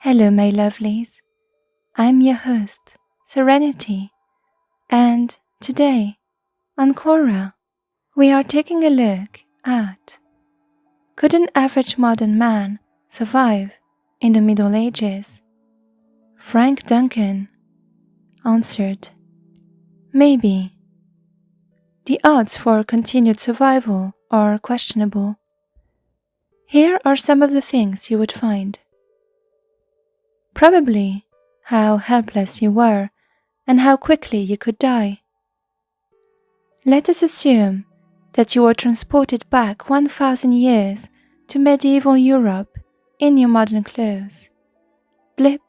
Hello, my lovelies. I'm your host, Serenity, and today, on Quora, we are taking a look at: could an average modern man survive in the Middle Ages? Frank Duncan answered, maybe. The odds for continued survival are questionable. Here are some of the things you would find. Probably how helpless you were and how quickly you could die. Let us assume that you were transported back 1,000 years to medieval Europe in your modern clothes. Blip,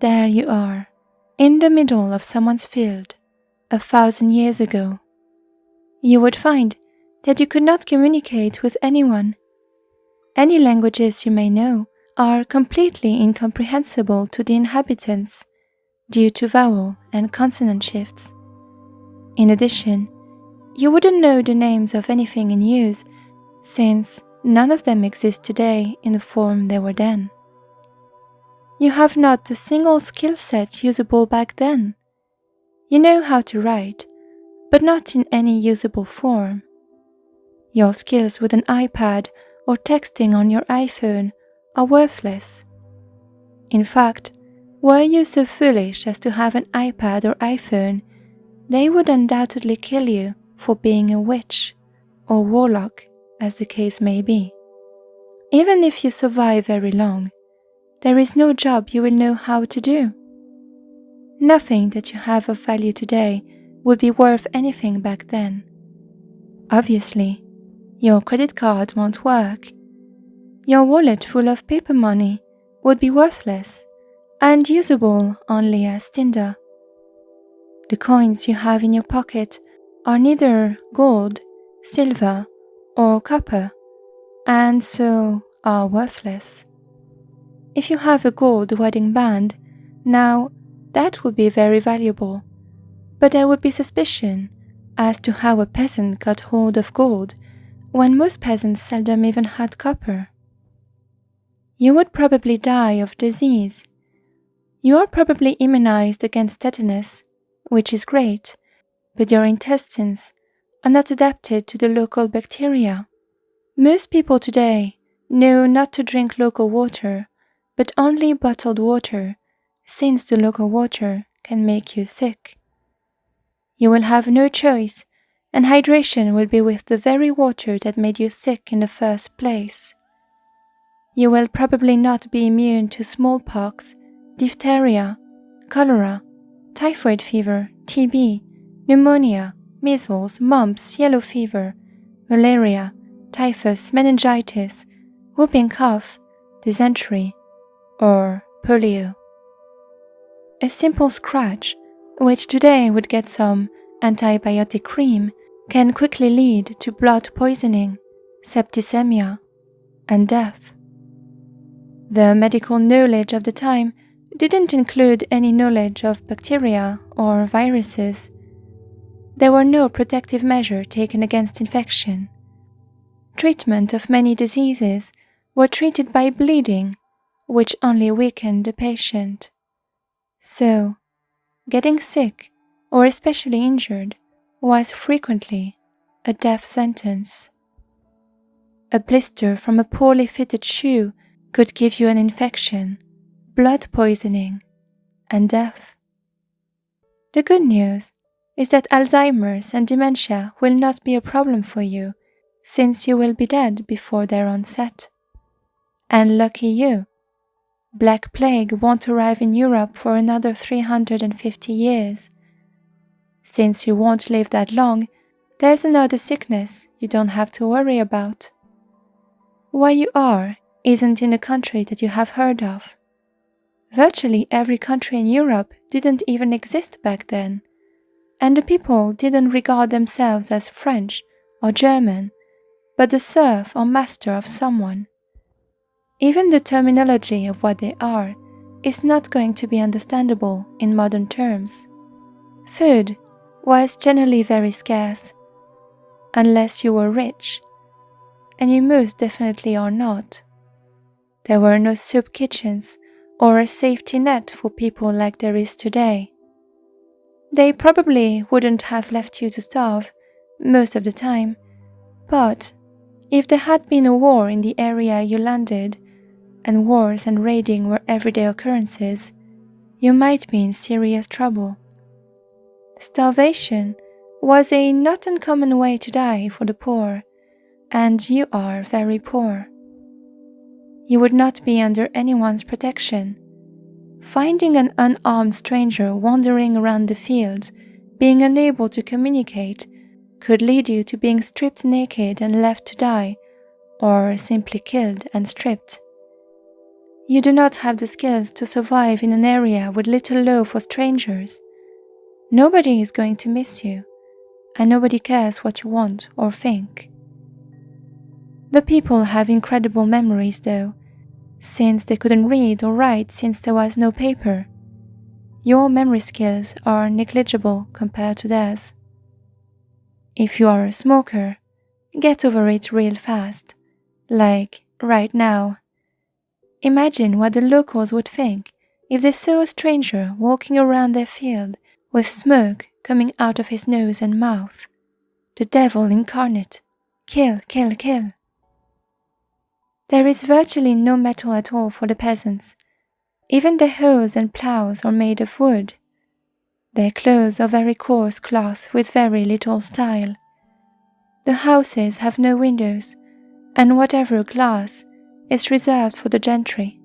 there you are, in the middle of someone's field 1,000 years ago. You would find that you could not communicate with anyone. Any languages you may know are completely incomprehensible to the inhabitants due to vowel and consonant shifts. In addition, you wouldn't know the names of anything in use, since none of them exist today in the form they were then. You have not a single skill set usable back then. You know how to write, but not in any usable form. Your skills with an iPad or texting on your iPhone are worthless. In fact, were you so foolish as to have an iPad or iPhone, they would undoubtedly kill you for being a witch or warlock, as the case may be. Even if you survive very long, there is no job you will know how to do. Nothing that you have of value today would be worth anything back then. Obviously, your credit card won't work. Your wallet full of paper money would be worthless and usable only as tinder. The coins you have in your pocket are neither gold, silver, or copper, and so are worthless. If you have a gold wedding band, now that would be very valuable, but there would be suspicion as to how a peasant got hold of gold when most peasants seldom even had copper. You would probably die of disease. You are probably immunized against tetanus, which is great, but your intestines are not adapted to the local bacteria. Most people today know not to drink local water, but only bottled water, since the local water can make you sick. You will have no choice, and hydration will be with the very water that made you sick in the first place. You will probably not be immune to smallpox, diphtheria, cholera, typhoid fever, TB, pneumonia, measles, mumps, yellow fever, malaria, typhus, meningitis, whooping cough, dysentery, or polio. A simple scratch, which today would get some antibiotic cream, can quickly lead to blood poisoning, septicemia, and death. The medical knowledge of the time didn't include any knowledge of bacteria or viruses. There were no protective measures taken against infection. Treatment of many diseases were treated by bleeding, which only weakened the patient. So, getting sick or especially injured was frequently a death sentence. A blister from a poorly fitted shoe could give you an infection, blood poisoning, and death. The good news is that Alzheimer's and dementia will not be a problem for you, since you will be dead before their onset. And lucky you, Black Plague won't arrive in Europe for another 350 years. Since you won't live that long, there's another sickness you don't have to worry about. Why you are isn't in a country that you have heard of. Virtually every country in Europe didn't even exist back then, and the people didn't regard themselves as French or German, but the serf or master of someone. Even the terminology of what they are is not going to be understandable in modern terms. Food was generally very scarce, unless you were rich, and you most definitely are not. There were no soup kitchens or a safety net for people like there is today. They probably wouldn't have left you to starve most of the time, but if there had been a war in the area you landed, and wars and raiding were everyday occurrences, you might be in serious trouble. Starvation was a not uncommon way to die for the poor, and you are very poor. You would not be under anyone's protection. Finding an unarmed stranger wandering around the fields, being unable to communicate, could lead you to being stripped naked and left to die, or simply killed and stripped. You do not have the skills to survive in an area with little law for strangers. Nobody is going to miss you, and nobody cares what you want or think. The people have incredible memories though, since they couldn't read or write since there was no paper. Your memory skills are negligible compared to theirs. If you are a smoker, get over it real fast, like right now. Imagine what the locals would think if they saw a stranger walking around their field with smoke coming out of his nose and mouth. The devil incarnate. Kill, kill, kill. There is virtually no metal at all for the peasants. Even their hoes and plows are made of wood. Their clothes are very coarse cloth with very little style. The houses have no windows, and whatever glass is reserved for the gentry.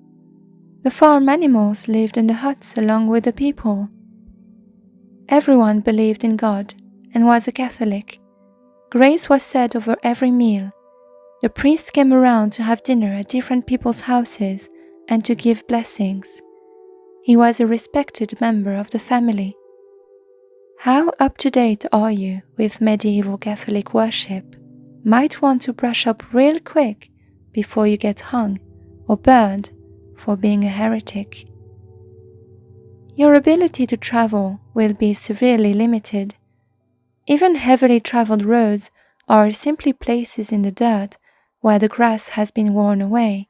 The farm animals lived in the huts along with the people. Everyone believed in God and was a Catholic. Grace was said over every meal. The priest came around to have dinner at different people's houses and to give blessings. He was a respected member of the family. How up-to-date are you with medieval Catholic worship? Might want to brush up real quick before you get hung or burned for being a heretic. Your ability to travel will be severely limited. Even heavily traveled roads are simply places in the dirt where the grass has been worn away,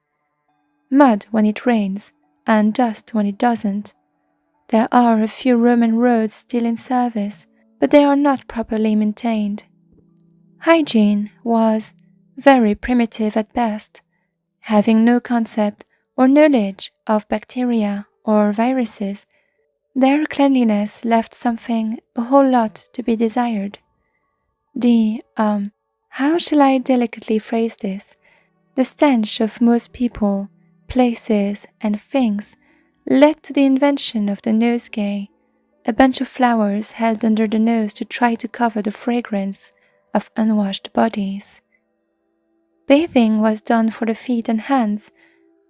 mud when it rains and dust when it doesn't. There are a few Roman roads still in service, but they are not properly maintained. Hygiene was very primitive at best, having no concept or knowledge of bacteria or viruses. Their cleanliness left something a whole lot to be desired. How shall I delicately phrase this? The stench of most people, places, and things led to the invention of the nosegay, a bunch of flowers held under the nose to try to cover the fragrance of unwashed bodies. Bathing was done for the feet and hands,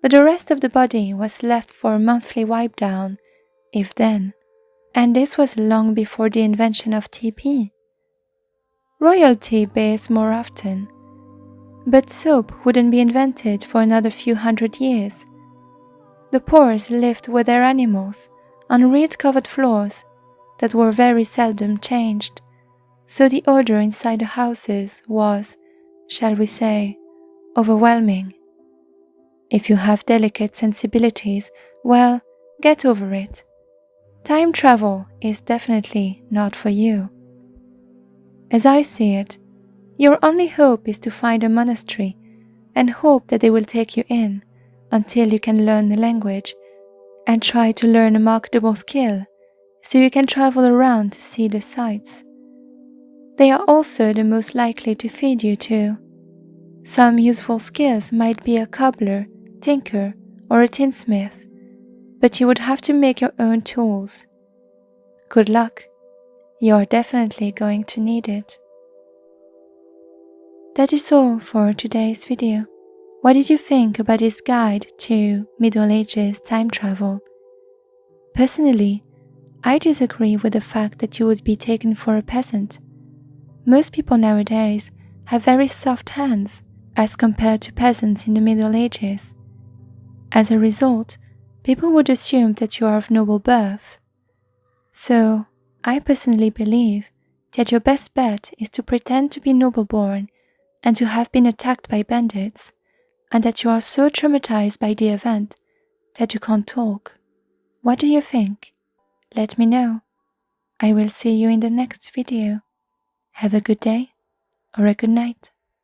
but the rest of the body was left for a monthly wipe down, if then, and this was long before the invention of TP. Royalty bathed more often, but soap wouldn't be invented for another few hundred years. The poors lived with their animals on reed-covered floors that were very seldom changed, so the odor inside the houses was, shall we say, overwhelming. If you have delicate sensibilities, well, get over it. Time travel is definitely not for you. As I see it, your only hope is to find a monastery and hope that they will take you in until you can learn the language and try to learn a marketable skill so you can travel around to see the sights. They are also the most likely to feed you too. Some useful skills might be a cobbler, tinker, or a tinsmith, but you would have to make your own tools. Good luck. You are definitely going to need it. That is all for today's video. What did you think about this guide to Middle Ages time travel? Personally, I disagree with the fact that you would be taken for a peasant. Most people nowadays have very soft hands as compared to peasants in the Middle Ages. As a result, people would assume that you are of noble birth. So, I personally believe that your best bet is to pretend to be noble-born and to have been attacked by bandits, and that you are so traumatized by the event that you can't talk. What do you think? Let me know. I will see you in the next video. Have a good day or a good night.